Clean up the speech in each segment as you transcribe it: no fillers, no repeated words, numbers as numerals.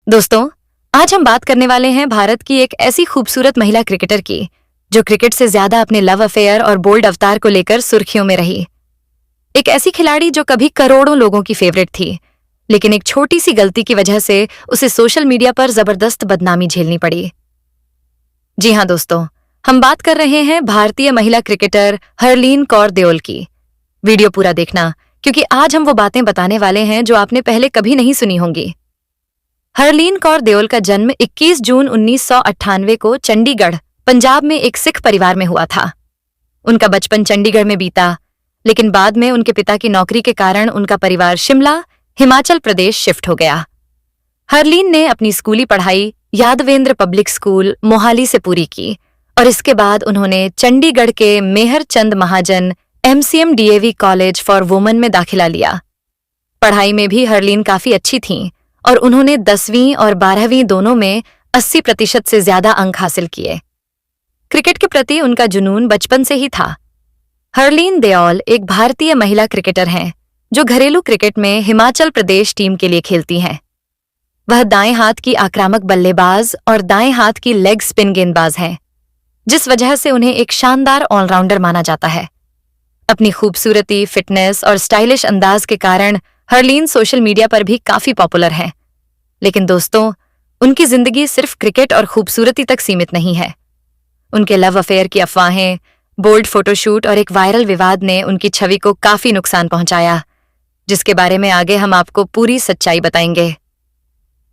दोस्तों, आज हम बात करने वाले हैं भारत की एक ऐसी खूबसूरत महिला क्रिकेटर की जो क्रिकेट से ज्यादा अपने लव अफेयर और बोल्ड अवतार को लेकर सुर्खियों में रही। एक ऐसी खिलाड़ी जो कभी करोड़ों लोगों की फेवरेट थी, लेकिन एक छोटी सी गलती की वजह से उसे सोशल मीडिया पर जबरदस्त बदनामी झेलनी पड़ी। जी हाँ दोस्तों, हम बात कर रहे हैं भारतीय महिला क्रिकेटर हरलीन कौर देओल की। वीडियो पूरा देखना, क्योंकि आज हम वो बातें बताने वाले हैं जो आपने पहले कभी नहीं सुनी होंगी। हरलीन कौर देओल का जन्म 21 जून 1998 को चंडीगढ़, पंजाब में एक सिख परिवार में हुआ था। उनका बचपन चंडीगढ़ में बीता, लेकिन बाद में उनके पिता की नौकरी के कारण उनका परिवार शिमला, हिमाचल प्रदेश शिफ्ट हो गया। हरलीन ने अपनी स्कूली पढ़ाई यादवेंद्र पब्लिक स्कूल, मोहाली से पूरी की और इसके बाद उन्होंने चंडीगढ़ के मेहर Chand Mahajan MCM DAV college for women में दाखिला लिया। पढ़ाई में भी हरलीन काफी अच्छी थीं और उन्होंने 10वीं और 12वीं दोनों में 80% से ज्यादा अंक हासिल किए। क्रिकेट के प्रति उनका जुनून बचपन से ही था। हरलीन देओल एक भारतीय महिला क्रिकेटर हैं जो घरेलू क्रिकेट में हिमाचल प्रदेश टीम के लिए खेलती हैं। वह दाएं हाथ की आक्रामक बल्लेबाज और दाएं हाथ की लेग स्पिन गेंदबाज हैं, जिस वजह से उन्हें एक शानदार ऑलराउंडर माना जाता है। अपनी खूबसूरती, फिटनेस और स्टाइलिश अंदाज के कारण हरलीन सोशल मीडिया पर भी काफी पॉपुलर हैं। लेकिन दोस्तों, उनकी जिंदगी सिर्फ क्रिकेट और खूबसूरती तक सीमित नहीं है। उनके लव अफेयर की अफवाहें, बोल्ड फोटोशूट और एक वायरल विवाद ने उनकी छवि को काफी नुकसान पहुंचाया, जिसके बारे में आगे हम आपको पूरी सच्चाई बताएंगे।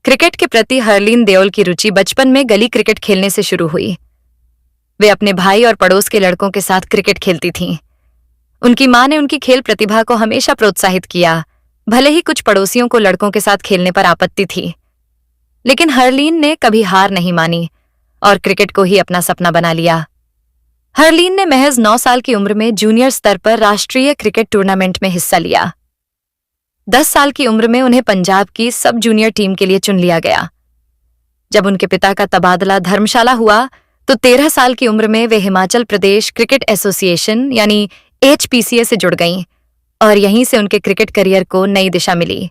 क्रिकेट के प्रति हरलीन देओल की रुचि बचपन में गली क्रिकेट खेलने से शुरू हुई। वे अपने भाई और पड़ोस के लड़कों के साथ क्रिकेट खेलती थीं। उनकी मां ने उनकी खेल प्रतिभा को हमेशा प्रोत्साहित किया, भले ही कुछ पड़ोसियों को लड़कों के साथ खेलने पर आपत्ति थी। लेकिन हरलीन ने कभी हार नहीं मानी और क्रिकेट को ही अपना सपना बना लिया। हरलीन ने महज 9 साल की उम्र में जूनियर स्तर पर राष्ट्रीय क्रिकेट टूर्नामेंट में हिस्सा लिया। 10 साल की उम्र में उन्हें पंजाब की सब जूनियर टीम के लिए चुन लिया गया। जब उनके पिता का तबादला धर्मशाला हुआ तो 13 साल की उम्र में वे हिमाचल प्रदेश क्रिकेट एसोसिएशन यानी HPCA से जुड़ गईं और यहीं से उनके क्रिकेट करियर को नई दिशा मिली।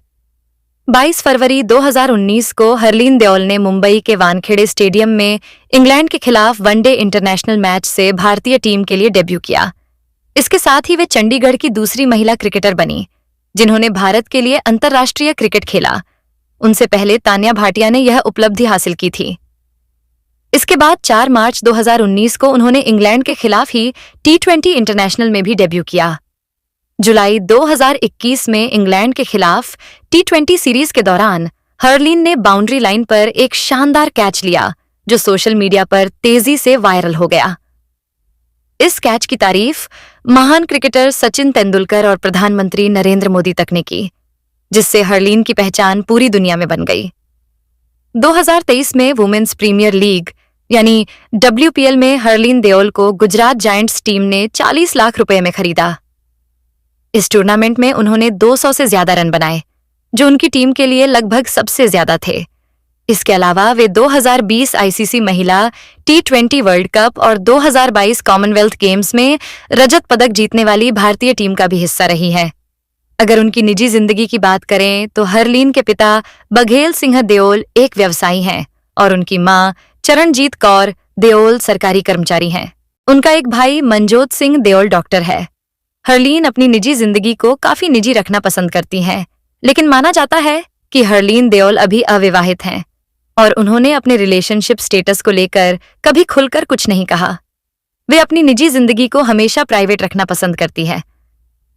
22 फरवरी 2019 को हरलीन देओल ने मुंबई के वानखेड़े स्टेडियम में इंग्लैंड के खिलाफ वनडे इंटरनेशनल मैच से भारतीय टीम के लिए डेब्यू किया। इसके साथ ही वे चंडीगढ़ की दूसरी महिला क्रिकेटर बनी जिन्होंने भारत के लिए अंतर्राष्ट्रीय क्रिकेट खेला। उनसे पहले तान्या भाटिया ने यह उपलब्धि हासिल की थी। इसके बाद 4 मार्च 2019 को उन्होंने इंग्लैंड के खिलाफ ही T20 इंटरनेशनल में भी डेब्यू किया। जुलाई 2021 में इंग्लैंड के खिलाफ T20 सीरीज के दौरान हरलीन ने बाउंड्री लाइन पर एक शानदार कैच लिया जो सोशल मीडिया पर तेजी से वायरल हो गया। इस कैच की तारीफ महान क्रिकेटर सचिन तेंदुलकर और प्रधानमंत्री नरेंद्र मोदी तक ने की, जिससे हरलीन की पहचान पूरी दुनिया में बन गई। 2023 में वुमेन्स प्रीमियर लीग यानी WPL में हरलीन देओल को गुजरात जायंट्स टीम ने 40 लाख रुपए में खरीदा। इस टूर्नामेंट में उन्होंने 200 से ज्यादा रन बनाए, जो उनकी टीम के लिए लगभग सबसे ज्यादा थे। इसके अलावा वे 2020 ICC महिला T20 वर्ल्ड कप और 2022 कॉमनवेल्थ गेम्स में रजत पदक जीतने वाली भारतीय टीम का भी हिस्सा रही है। अगर उनकी निजी जिंदगी की बात करें तो हरलीन के पिता बघेल सिंह देओल एक व्यवसायी हैं और उनकी मां चरणजीत कौर देओल सरकारी कर्मचारी हैं। उनका एक भाई मनजोत सिंह देओल डॉक्टर है। हरलीन अपनी निजी जिंदगी को काफी निजी रखना पसंद करती हैं, लेकिन माना जाता है कि हरलीन देओल अभी अविवाहित हैं और उन्होंने अपने रिलेशनशिप स्टेटस को लेकर कभी खुलकर कुछ नहीं कहा। वे अपनी निजी जिंदगी को हमेशा प्राइवेट रखना पसंद करती है।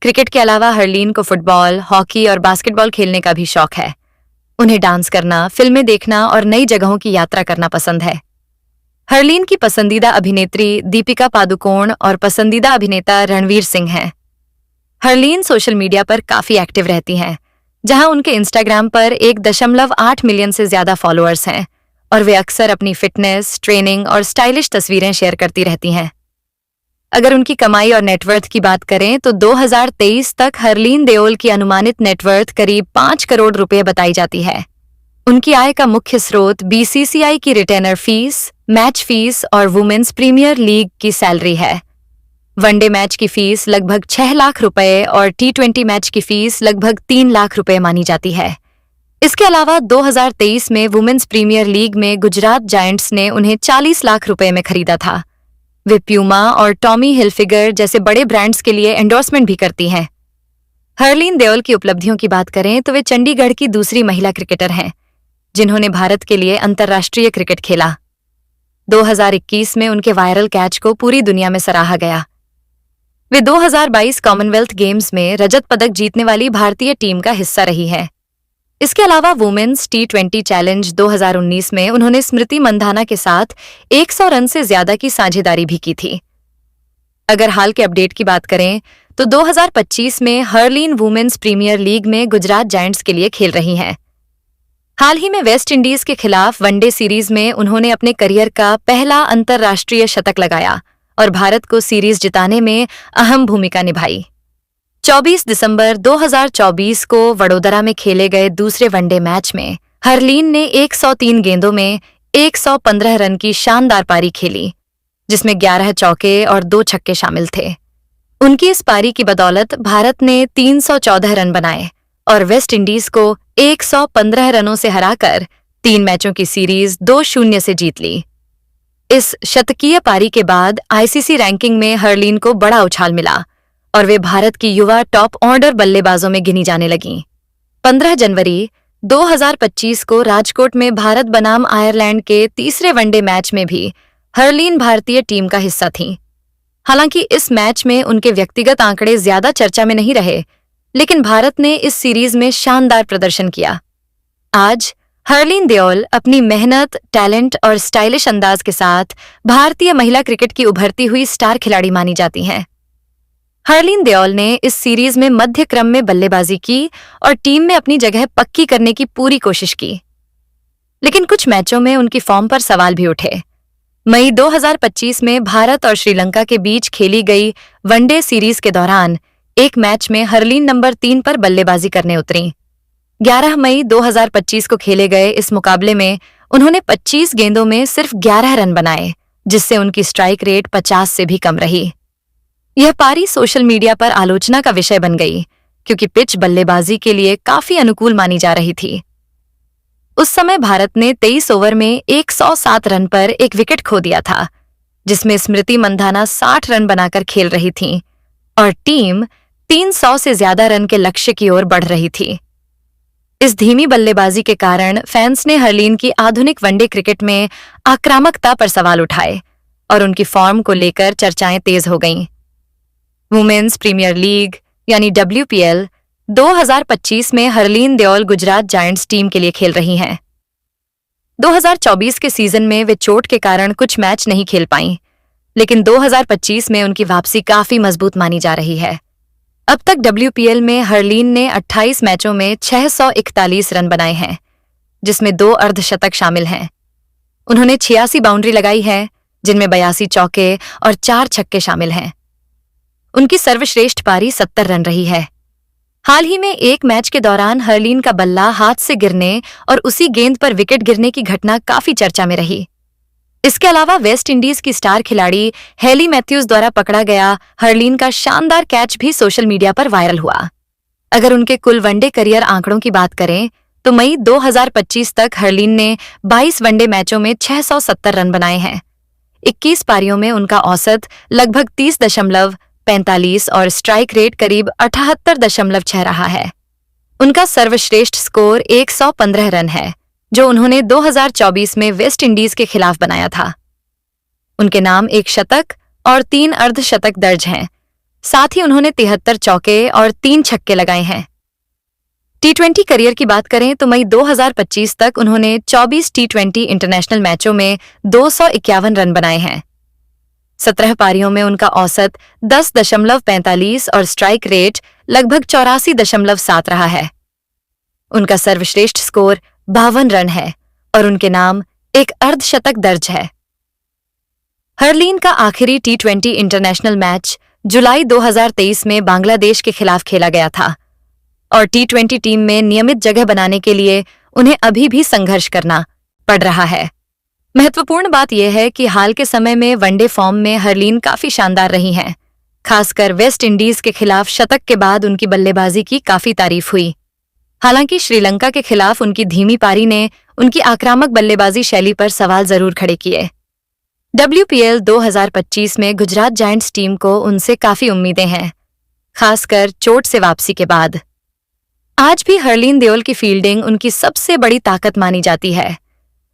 क्रिकेट के अलावा हरलीन को फुटबॉल, हॉकी और बास्केटबॉल खेलने का भी शौक है। उन्हें डांस करना, फिल्में देखना और नई जगहों की यात्रा करना पसंद है। हरलीन की पसंदीदा अभिनेत्री दीपिका पादुकोण और पसंदीदा अभिनेता रणवीर सिंह हैं। हरलीन सोशल मीडिया पर काफी एक्टिव रहती हैं, जहां उनके इंस्टाग्राम पर 1.8 मिलियन से ज्यादा फॉलोअर्स हैं और वे अक्सर अपनी फिटनेस, ट्रेनिंग और स्टाइलिश तस्वीरें शेयर करती रहती हैं। अगर उनकी कमाई और नेटवर्थ की बात करें तो 2023 तक हरलीन देओल की अनुमानित नेटवर्थ करीब 5 करोड़ रुपए बताई जाती है। उनकी आय का मुख्य स्रोत BCCI की रिटेनर फीस, मैच फीस और वुमेन्स प्रीमियर लीग की सैलरी है। वनडे मैच की फीस लगभग 6 लाख रुपए और T20 मैच की फीस लगभग 3 लाख रुपए मानी जाती है। इसके अलावा 2023 में वुमेन्स प्रीमियर लीग में गुजरात जायंट्स ने उन्हें 40 लाख रुपए में खरीदा था। वे प्यूमा और टॉमी हिलफिगर जैसे बड़े ब्रांड्स के लिए एंडोर्समेंट भी करती हैं। हरलीन देओल की उपलब्धियों की बात करें तो वे चंडीगढ़ की दूसरी महिला क्रिकेटर हैं जिन्होंने भारत के लिए अंतर्राष्ट्रीय क्रिकेट खेला। 2021 में उनके वायरल कैच को पूरी दुनिया में सराहा गया। वे 2022 कॉमनवेल्थ गेम्स में रजत पदक जीतने वाली भारतीय टीम का हिस्सा रही है। इसके अलावा वुमेन्स T20 चैलेंज 2019 में उन्होंने स्मृति मंधाना के साथ 100 रन से ज्यादा की साझेदारी भी की थी। अगर हाल के अपडेट की बात करें तो 2025 में हरलीन वुमेन्स प्रीमियर लीग में गुजरात जायंट्स के लिए खेल रही हैं। हाल ही में वेस्ट इंडीज के खिलाफ वनडे सीरीज में उन्होंने अपने करियर का पहला अंतर्राष्ट्रीय शतक लगाया और भारत को सीरीज जिताने में अहम भूमिका निभाई। 24 दिसंबर 2024 को वडोदरा में खेले गए दूसरे वनडे मैच में हरलीन ने 103 गेंदों में 115 रन की शानदार पारी खेली, जिसमें 11 चौके और 2 छक्के शामिल थे। उनकी इस पारी की बदौलत भारत ने 314 रन बनाए और वेस्ट इंडीज को 115 रनों से हराकर 3 मैचों की सीरीज 2-0 से जीत ली। इस शतकीय पारी के बाद आईसीसी रैंकिंग में हरलीन को बड़ा उछाल मिला और वे भारत की युवा टॉप ऑर्डर बल्लेबाजों में गिनी जाने लगीं। 15 जनवरी 2025 को राजकोट में भारत बनाम आयरलैंड के तीसरे वनडे मैच में भी हरलीन भारतीय टीम का हिस्सा थीं। हालांकि इस मैच में उनके व्यक्तिगत आंकड़े ज्यादा चर्चा में नहीं रहे, लेकिन भारत ने इस सीरीज में शानदार प्रदर्शन किया। आज हरलीन देओल अपनी मेहनत, टैलेंट और स्टाइलिश अंदाज के साथ भारतीय महिला क्रिकेट की उभरती हुई स्टार खिलाड़ी मानी जाती हैं। हरलीन देओल ने इस सीरीज में मध्य क्रम में बल्लेबाजी की और टीम में अपनी जगह पक्की करने की पूरी कोशिश की, लेकिन कुछ मैचों में उनकी फॉर्म पर सवाल भी उठे। मई 2025 में भारत और श्रीलंका के बीच खेली गई वनडे सीरीज के दौरान एक मैच में हरलीन नंबर 3 पर बल्लेबाजी करने उतरीं। 11 मई 2025 को खेले गए इस मुकाबले में उन्होंने 25 गेंदों में सिर्फ 11 रन बनाए, जिससे उनकी स्ट्राइक रेट 50 से भी कम रही। यह पारी सोशल मीडिया पर आलोचना का विषय बन गई क्योंकि पिच बल्लेबाजी के लिए काफी अनुकूल मानी जा रही थी। उस समय भारत ने 23 ओवर में 107 रन पर एक विकेट खो दिया था, जिसमें स्मृति मंधाना 60 रन बनाकर खेल रही थीं और टीम 300 से ज्यादा रन के लक्ष्य की ओर बढ़ रही थी। इस धीमी बल्लेबाजी के कारण फैंस ने हरलीन की आधुनिक वनडे क्रिकेट में आक्रामकता पर सवाल उठाए और उनकी फॉर्म को लेकर चर्चाएं तेज हो गईं। वुमेन्स प्रीमियर लीग यानी WPL 2025 में हरलीन देओल गुजरात जायंट्स टीम के लिए खेल रही हैं। 2024 के सीजन में वे चोट के कारण कुछ मैच नहीं खेल पाईं, लेकिन 2025 में उनकी वापसी काफी मजबूत मानी जा रही है। अब तक WPL में हरलीन ने 28 मैचों में 641 रन बनाए हैं, जिसमें 2 अर्धशतक शामिल हैं। उन्होंने 86 बाउंड्री लगाई है, जिनमें 82 चौके और 4 छक्के शामिल हैं। उनकी सर्वश्रेष्ठ पारी 70 रन रही है। हाल ही में एक मैच के दौरान हरलीन का बल्ला हाथ से गिरने और उसी गेंद पर विकेट गिरने की घटना काफी चर्चा में रही। इसके अलावा वेस्ट इंडीज की स्टार खिलाड़ी हेली मैथ्यूज द्वारा पकड़ा गया हरलीन का शानदार कैच भी सोशल मीडिया पर वायरल हुआ। अगर उनके कुल वनडे करियर आंकड़ों की बात करें तो मई 2025 तक हरलीन ने 22 वनडे मैचों में 670 रन बनाए हैं। 21 पारियों में उनका औसत लगभग 30.45 और स्ट्राइक रेट करीब 78.6 रहा है। उनका सर्वश्रेष्ठ स्कोर 115 रन है, जो उन्होंने 2024 में वेस्ट इंडीज के खिलाफ बनाया था। उनके नाम 1 शतक और 3 अर्धशतक दर्ज हैं। साथ ही उन्होंने 73 चौके और 3 छक्के लगाए हैं। T20 करियर की बात करें तो मई 2025 तक उन्होंने 24 T20 इंटरनेशनल मैचों में 251 रन बनाए हैं। 17 पारियों में उनका औसत 10.45 और स्ट्राइक रेट लगभग 84.7 रहा है। उनका सर्वश्रेष्ठ स्कोर 52 रन है और उनके नाम 1 अर्धशतक दर्ज है। हरलीन का आखिरी T20 इंटरनेशनल मैच जुलाई 2023 में बांग्लादेश के खिलाफ खेला गया था और T20 टीम में नियमित जगह बनाने के लिए उन्हें अभी भी संघर्ष करना पड़ रहा है। महत्वपूर्ण बात यह है कि हाल के समय में वनडे फॉर्म में हरलीन काफी शानदार रही हैं। खासकर वेस्ट इंडीज के खिलाफ शतक के बाद उनकी बल्लेबाजी की काफी तारीफ हुई। हालांकि श्रीलंका के खिलाफ उनकी धीमी पारी ने उनकी आक्रामक बल्लेबाजी शैली पर सवाल जरूर खड़े किए। WPL 2025 में गुजरात जायंट्स टीम को उनसे काफी उम्मीदें हैं, खासकर चोट से वापसी के बाद। आज भी हरलीन देओल की फील्डिंग उनकी सबसे बड़ी ताकत मानी जाती है,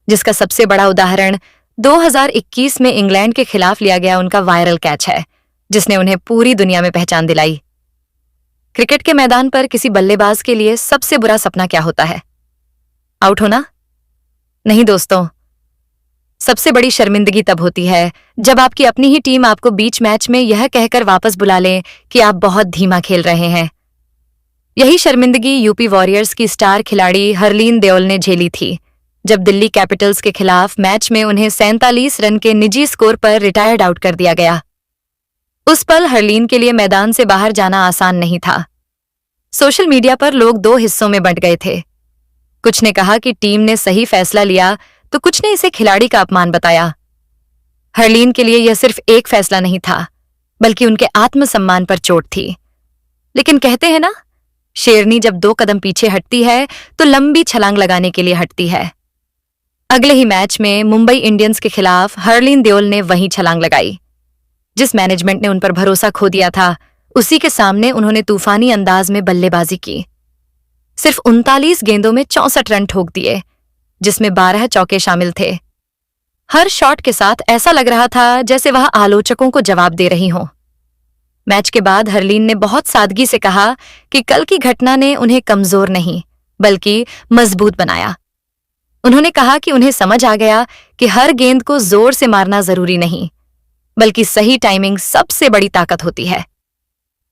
जिसका सबसे बड़ा उदाहरण 2021 में इंग्लैंड के खिलाफ लिया गया उनका वायरल कैच है, जिसने उन्हें पूरी दुनिया में पहचान दिलाई। क्रिकेट के मैदान पर किसी बल्लेबाज के लिए सबसे बुरा सपना क्या होता है? आउट होना? नहीं दोस्तों, सबसे बड़ी शर्मिंदगी तब होती है जब आपकी अपनी ही टीम आपको बीच मैच में यह कहकर वापस बुला ले कि आप बहुत धीमा खेल रहे हैं। यही शर्मिंदगी यूपी वॉरियर्स की स्टार खिलाड़ी हरलीन देओल ने झेली थी, जब दिल्ली कैपिटल्स के खिलाफ मैच में उन्हें 47 रन के निजी स्कोर पर रिटायर्ड आउट कर दिया गया। उस पल हरलीन के लिए मैदान से बाहर जाना आसान नहीं था। सोशल मीडिया पर लोग दो हिस्सों में बंट गए थे। कुछ ने कहा कि टीम ने सही फैसला लिया, तो कुछ ने इसे खिलाड़ी का अपमान बताया। हरलीन के लिए यह सिर्फ एक फैसला नहीं था, बल्कि उनके आत्मसम्मान पर चोट थी। लेकिन कहते हैं ना, शेरनी जब 2 कदम पीछे हटती है तो लंबी छलांग लगाने के लिए हटती है। अगले ही मैच में मुंबई इंडियंस के खिलाफ हरलीन देओल ने वही छलांग लगाई। जिस मैनेजमेंट ने उन पर भरोसा खो दिया था, उसी के सामने उन्होंने तूफानी अंदाज में बल्लेबाजी की। सिर्फ 39 गेंदों में 64 रन ठोक दिए, जिसमें 12 चौके शामिल थे। हर शॉट के साथ ऐसा लग रहा था जैसे वह आलोचकों को जवाब दे रही हो। मैच के बाद हरलीन ने बहुत सादगी से कहा कि कल की घटना ने उन्हें कमजोर नहीं, बल्कि मजबूत बनाया। उन्होंने कहा कि उन्हें समझ आ गया कि हर गेंद को जोर से मारना जरूरी नहीं, बल्कि सही टाइमिंग सबसे बड़ी ताकत होती है।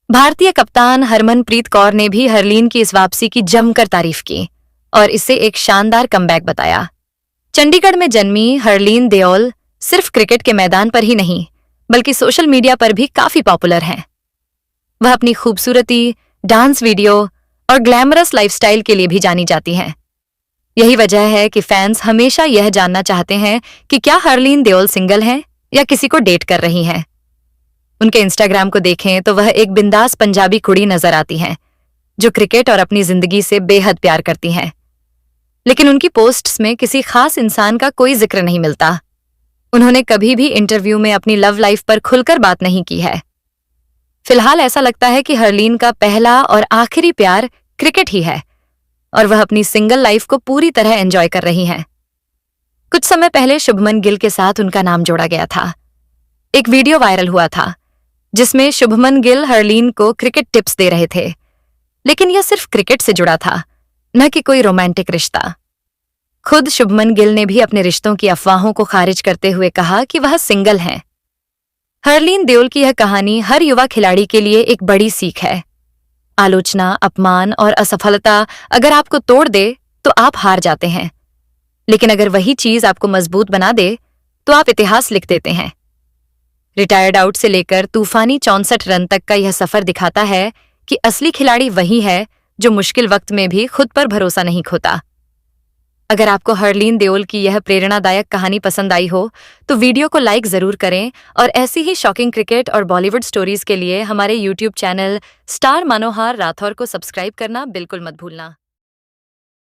भारतीय कप्तान हरमनप्रीत कौर ने भी हरलीन की इस वापसी की जमकर तारीफ की और इसे एक शानदार कमबैक बताया। चंडीगढ़ में जन्मी हरलीन देओल सिर्फ क्रिकेट के मैदान पर ही नहीं, बल्कि सोशल मीडिया पर भी काफी पॉपुलर हैं। वह अपनी खूबसूरती, डांस वीडियो और ग्लैमरस लाइफस्टाइल के लिए भी जानी जाती हैं। यही वजह है कि फैंस हमेशा यह जानना चाहते हैं कि क्या हरलीन देओल सिंगल हैं या किसी को डेट कर रही हैं। उनके इंस्टाग्राम को देखें तो वह एक बिंदास पंजाबी कुड़ी नजर आती हैं, जो क्रिकेट और अपनी जिंदगी से बेहद प्यार करती हैं। लेकिन उनकी पोस्ट्स में किसी खास इंसान का कोई जिक्र नहीं मिलता। उन्होंने कभी भी इंटरव्यू में अपनी लव लाइफ पर खुलकर बात नहीं की है। फिलहाल ऐसा लगता है कि हरलीन का पहला और आखिरी प्यार क्रिकेट ही है और वह अपनी सिंगल लाइफ को पूरी तरह एंजॉय कर रही हैं। कुछ समय पहले शुभमन गिल के साथ उनका नाम जोड़ा गया था। एक वीडियो वायरल हुआ था जिसमें शुभमन गिल हरलीन को क्रिकेट टिप्स दे रहे थे, लेकिन यह सिर्फ क्रिकेट से जुड़ा था, न कि कोई रोमांटिक रिश्ता। खुद शुभमन गिल ने भी अपने रिश्तों की अफवाहों को खारिज करते हुए कहा कि वह सिंगल हैं। हरलीन देओल की यह कहानी हर युवा खिलाड़ी के लिए एक बड़ी सीख है। आलोचना, अपमान और असफलता अगर आपको तोड़ दे तो आप हार जाते हैं, लेकिन अगर वही चीज आपको मजबूत बना दे तो आप इतिहास लिख देते हैं। रिटायर्ड आउट से लेकर तूफानी 64 रन तक का यह सफर दिखाता है कि असली खिलाड़ी वही है जो मुश्किल वक्त में भी खुद पर भरोसा नहीं खोता। अगर आपको हरलीन देओल की यह प्रेरणादायक कहानी पसंद आई हो तो वीडियो को लाइक जरूर करें और ऐसी ही शॉकिंग क्रिकेट और बॉलीवुड स्टोरीज के लिए हमारे YouTube चैनल स्टार मनोहर राठौर को सब्सक्राइब करना बिल्कुल मत भूलना।